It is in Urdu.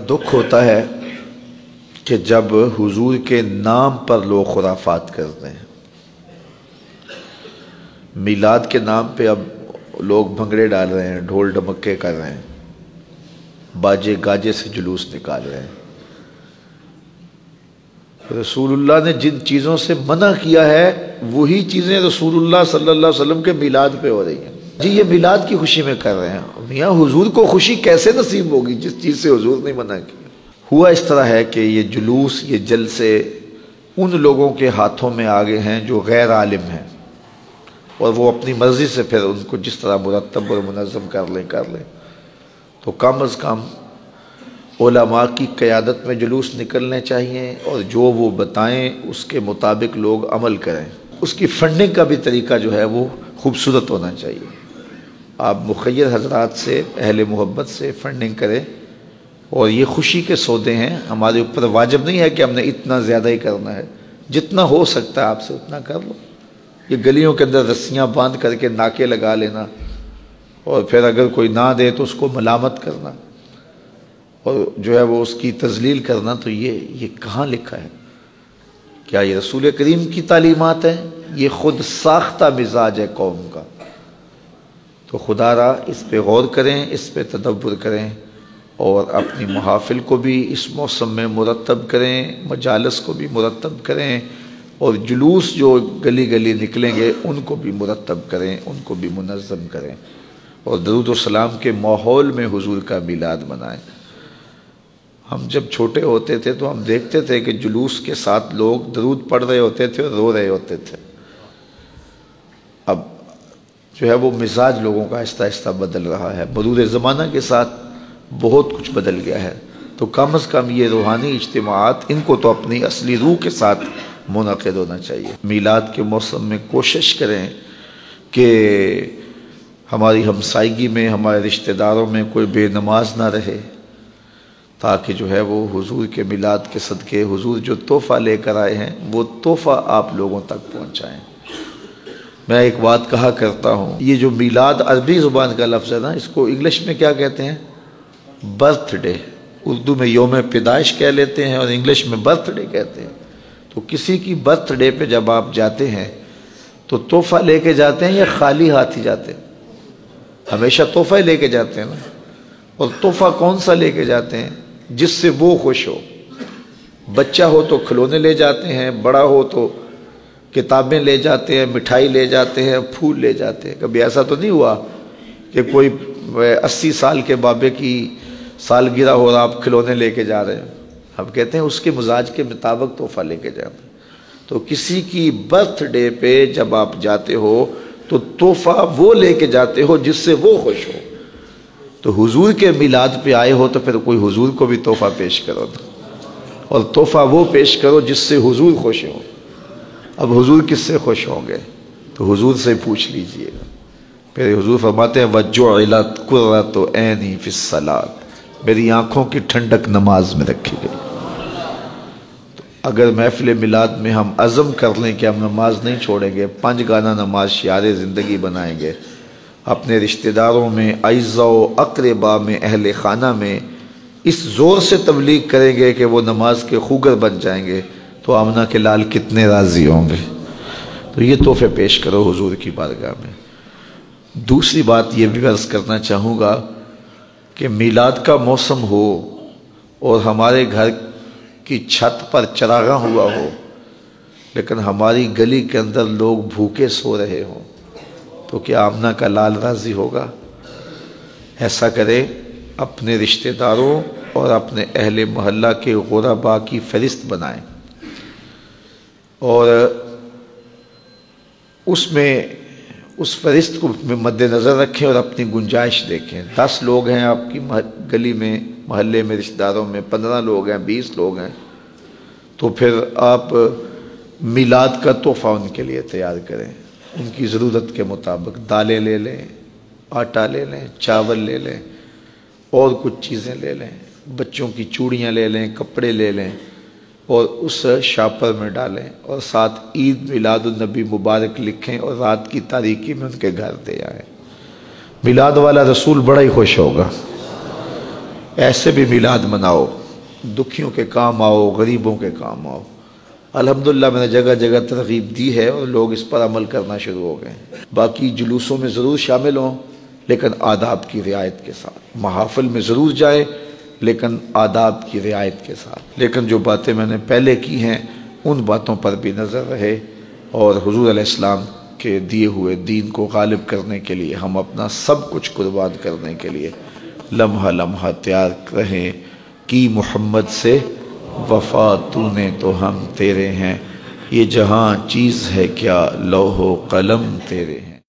دکھ ہوتا ہے کہ جب حضور کے نام پر لوگ خرافات کرتے ہیں. میلاد کے نام پہ اب لوگ بھنگڑے ڈال رہے ہیں، ڈھول ڈمکے کر رہے ہیں، باجے گاجے سے جلوس نکال رہے ہیں. رسول اللہ نے جن چیزوں سے منع کیا ہے وہی چیزیں رسول اللہ صلی اللہ علیہ وسلم کے میلاد پہ ہو رہی ہیں. جی یہ میلاد کی خوشی میں کر رہے ہیں. میاں حضور کو خوشی کیسے نصیب ہوگی جس چیز سے حضور نے منع کی؟ ہوا اس طرح ہے کہ یہ جلوس، یہ جلسے ان لوگوں کے ہاتھوں میں آگے ہیں جو غیر عالم ہیں، اور وہ اپنی مرضی سے پھر ان کو جس طرح مرتب اور منظم کر لیں. تو کم از کم علماء کی قیادت میں جلوس نکلنے چاہیے، اور جو وہ بتائیں اس کے مطابق لوگ عمل کریں. اس کی فنڈنگ کا بھی طریقہ جو ہے وہ خوبصورت ہونا چاہیے. آپ مخیر حضرات سے، اہل محبت سے فنڈنگ کریں، اور یہ خوشی کے سودے ہیں. ہمارے اوپر واجب نہیں ہے کہ ہم نے اتنا زیادہ ہی کرنا ہے، جتنا ہو سکتا ہے آپ سے اتنا کر لو. یہ گلیوں کے اندر رسیاں باندھ کر کے ناکے لگا لینا، اور پھر اگر کوئی نہ دے تو اس کو ملامت کرنا اور جو ہے وہ اس کی تذلیل کرنا، تو یہ کہاں لکھا ہے؟ کیا یہ رسول کریم کی تعلیمات ہیں؟ یہ خود ساختہ مزاج ہے قوم کا. تو خدا را اس پہ غور کریں، اس پہ تدبر کریں، اور اپنی محافل کو بھی اس موسم میں مرتب کریں، مجالس کو بھی مرتب کریں، اور جلوس جو گلی گلی نکلیں گے ان کو بھی مرتب کریں، ان کو بھی منظم کریں، اور درود و سلام کے ماحول میں حضور کا میلاد منائیں. ہم جب چھوٹے ہوتے تھے تو ہم دیکھتے تھے کہ جلوس کے ساتھ لوگ درود پڑھ رہے ہوتے تھے اور رو رہے ہوتے تھے. اب جو ہے وہ مزاج لوگوں کا آہستہ آہستہ بدل رہا ہے، مرور زمانہ کے ساتھ بہت کچھ بدل گیا ہے. تو کم از کم یہ روحانی اجتماعات، ان کو تو اپنی اصلی روح کے ساتھ منعقد ہونا چاہیے. میلاد کے موسم میں کوشش کریں کہ ہماری ہمسائیگی میں، ہمارے رشتہ داروں میں کوئی بے نماز نہ رہے، تاکہ جو ہے وہ حضور کے میلاد کے صدقے حضور جو تحفہ لے کر آئے ہیں وہ تحفہ آپ لوگوں تک پہنچائیں. میں ایک بات کہا کرتا ہوں، یہ جو میلاد عربی زبان کا لفظ ہے نا، اس کو انگلش میں کیا کہتے ہیں؟ Birth day. اردو میں یوم پیدائش کہہ لیتے ہیں اور انگلش میں برتھ ڈے کہتے ہیں. تو کسی کی برتھ ڈے پہ جب آپ جاتے ہیں تو تحفہ لے کے جاتے ہیں یا خالی ہاتھ ہی جاتے ہیں؟ ہمیشہ تحفہ ہی لے کے جاتے ہیں نا. اور تحفہ کون سا لے کے جاتے ہیں؟ جس سے وہ خوش ہو. بچہ ہو تو کھلونے لے جاتے ہیں، بڑا ہو تو کتابیں لے جاتے ہیں، مٹھائی لے جاتے ہیں، پھول لے جاتے ہیں. کبھی ایسا تو نہیں ہوا کہ کوئی 80 سال کے بابے کی سالگرہ ہو رہا آپ کھلونے لے کے جا رہے ہیں؟ ہم کہتے ہیں اس کے مزاج کے مطابق تحفہ لے کے جاتے ہیں. تو کسی کی برتھ ڈے پہ جب آپ جاتے ہو تو تحفہ وہ لے کے جاتے ہو جس سے وہ خوش ہو. تو حضور کے میلاد پہ آئے ہو تو پھر کوئی حضور کو بھی تحفہ پیش کرو، اور تحفہ وہ پیش کرو جس سے حضور خوش ہو. اب حضور کس سے خوش ہوں گے؟ تو حضور سے پوچھ لیجئے گا. پھر حضور فرماتے ہیں وَجُعِلَتْ قُرَّةُ عَيْنِي فِي الصَّلَاةِ، میری آنکھوں کی ٹھنڈک نماز میں رکھی گئی. اگر محفل میلاد میں ہم عزم کر لیں کہ ہم نماز نہیں چھوڑیں گے، 5 گانا نماز شعار زندگی بنائیں گے، اپنے رشتہ داروں میں، اعزاء و اقربا میں، اہل خانہ میں اس زور سے تبلیغ کریں گے کہ وہ نماز کے خوگر بن جائیں گے، تو آمنہ کے لال کتنے راضی ہوں گے. تو یہ تحفے پیش کرو حضور کی بارگاہ میں. دوسری بات یہ بھی عرض کرنا چاہوں گا کہ میلاد کا موسم ہو اور ہمارے گھر کی چھت پر چراغاں ہوا ہو، لیکن ہماری گلی کے اندر لوگ بھوکے سو رہے ہوں، تو کیا آمنہ کا لال راضی ہوگا؟ ایسا کرے، اپنے رشتہ داروں اور اپنے اہل محلہ کے غرباء کی فہرست بنائیں، اور اس فہرست کو مد نظر رکھیں اور اپنی گنجائش دیکھیں. 10 لوگ ہیں آپ کی گلی میں، محلے میں، رشتہ داروں میں، 15 لوگ ہیں، 20 لوگ ہیں، تو پھر آپ میلاد کا تحفہ ان کے لیے تیار کریں. ان کی ضرورت کے مطابق دالیں لے لیں، آٹا لے لیں، چاول لے لیں، اور کچھ چیزیں لے لیں، بچوں کی چوڑیاں لے لیں، کپڑے لے لیں، اور اس شاپر میں ڈالیں، اور ساتھ عید میلاد النبی مبارک لکھیں، اور رات کی تاریکی میں ان کے گھر دے آئیں. میلاد والا رسول بڑا ہی خوش ہوگا. ایسے بھی میلاد مناؤ، دکھیوں کے کام آؤ، غریبوں کے کام آؤ۔ الحمدللہ میں نے جگہ جگہ ترغیب دی ہے اور لوگ اس پر عمل کرنا شروع ہو گئے ہیں۔ باقی جلوسوں میں ضرور شامل ہوں لیکن آداب کی رعایت کے ساتھ، محافل میں ضرور جائیں لیکن آداب کی رعایت کے ساتھ۔ لیکن جو باتیں میں نے پہلے کی ہیں ان باتوں پر بھی نظر رہے، اور حضور علیہ السلام کے دیے ہوئے دین کو غالب کرنے کے لیے ہم اپنا سب کچھ قربان کرنے کے لیے لمحہ لمحہ تیار رہیں۔ کی محمد سے وفا تو نے تو ہم تیرے ہیں، یہ جہاں چیز ہے کیا لوح و قلم تیرے ہیں۔